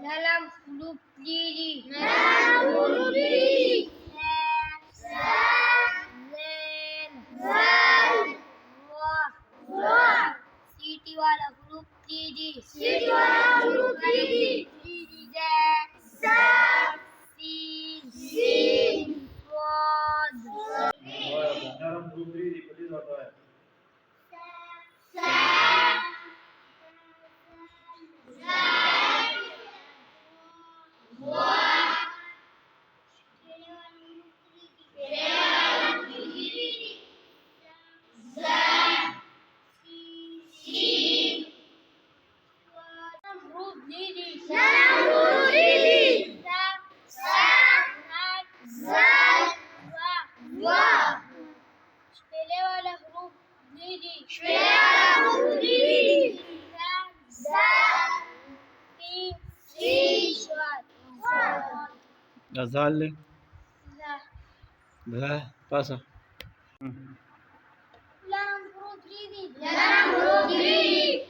dalam huruf diri. dalam huruf diri. Sa, Zen, Zal, Ra, Ra, सीटी वाला huruf diri. सीटी वाला huruf diri. Diri, za, Za, sin, Sin, Rod, dalam huruf diri dipilih apa ya? Sa, Zal, Wa, dalam diri. Za, Sin, dalam huruf diri. dalam huruf diri. Sa, Sa, Zal, Zal, Ra, Wa, pele वाला huruf diri. dalam huruf diri. Za, Za, sin, Sin, Rod, Azal. za. Dah, pasa. Dalam huruf diri. dalam huruf diri.